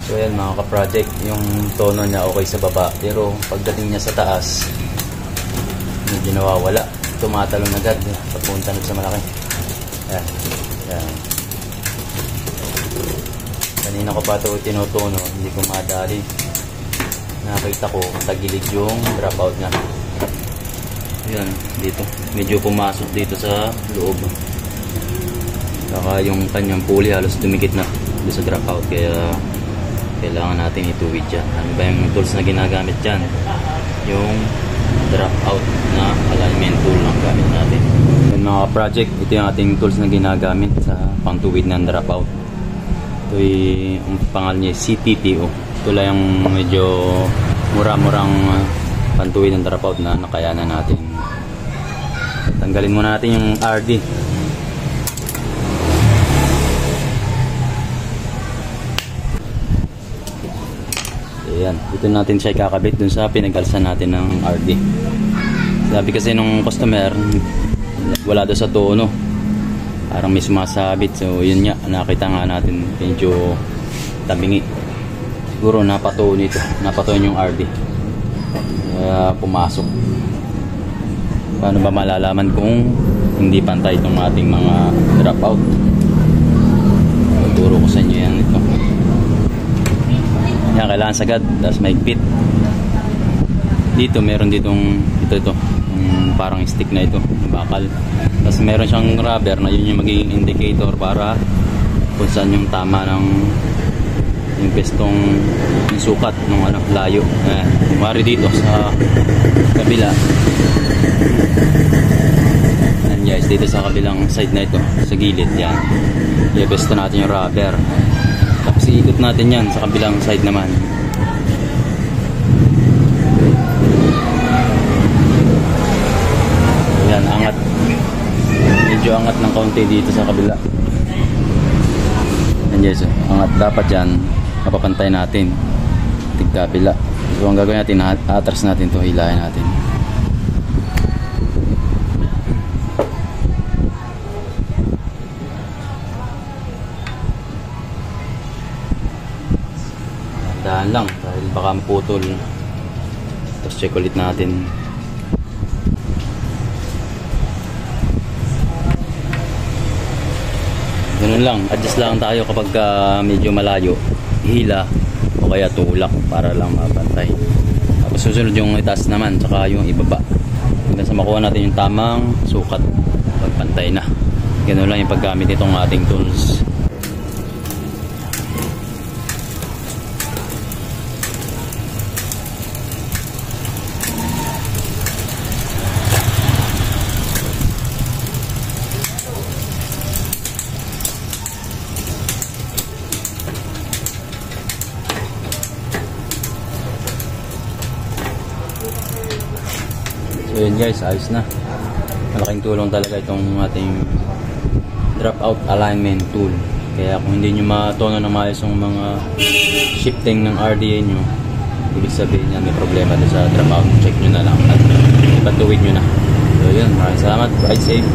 So ayan mga ka-project, yung tono niya okay sa baba, pero pagdating niya sa taas medyo nawawala, tumatalon agad papunta sa malaki. Ayan, ayan. Kanina ko pa ito tinutono, hindi ko madali, nakita ko tagilid yung dropout niya. Ayan, dito medyo pumasok dito sa loob, saka yung kanyang pulley halos dumikit na dito sa dropout, kaya kailangan natin ituwid dyan. Ano ba yung tools na ginagamit dyan? Yung dropout na alignment tool lang gamit natin. Yan mga project, ito yung ating tools na ginagamit sa pangtuwid ng dropout. Ito yung pangalan niya CTTO. Ito lang yung medyo mura-murang pantuwid ng dropout na nakayanan natin. Tanggalin muna natin yung RD. Ayan, dito natin siya ikakabit dun sa pinagalsan natin ng RD. Sabi kasi nung customer, wala doon sa tono, parang may sumasabit. So yun nga, nakita nga natin medyo tabingi. Siguro napatuon ito, napatuon yung RD, kaya pumasok. Paano ba malalaman kung hindi pantay itong ating mga dropout? Tuturo ko sa inyo yan ito. Yan, kailangan sagad, tapos maigpit. Dito, meron ditong ito parang stick na ito, bakal. Tapos meron siyang rubber na yun yung magiging indicator para kung saan yung tama ng yung pestong yung sukat ng layo. Kumari dito sa kabila. Yan guys, dito sa kabilang side na ito, sa gilid yan. I-pesto natin yung rubber. Tapos iikot natin yan sa kabilang side naman. Ayan, angat. Medyo angat ng kaunti dito sa kabila. Ayan guys, angat dapat yan. Napapantay natin. Tigkabila. So ang gagawin natin, atras natin ito, hilahin natin. Dahan lang dahil baka maputol. Tapos check ulit natin. Ganun lang, adjust lang tayo kapag medyo malayo, hila o kaya tulak para lang mapantay. Tapos susunod yung itaas naman, saka yung ibaba hanggang sa makuha natin yung tamang sukat pagpantay na. Ganun lang yung paggamit itong ating tools. So yun guys, ayos na. Malaking tulong talaga itong ating dropout alignment tool. Kaya kung hindi nyo matono na maayos yung mga shifting ng RDA nyo, ibig sabihin niya may problema doon sa dropout. Check nyo na lang at ipatuwid nyo na. So yun, maraming salamat. Ride safe.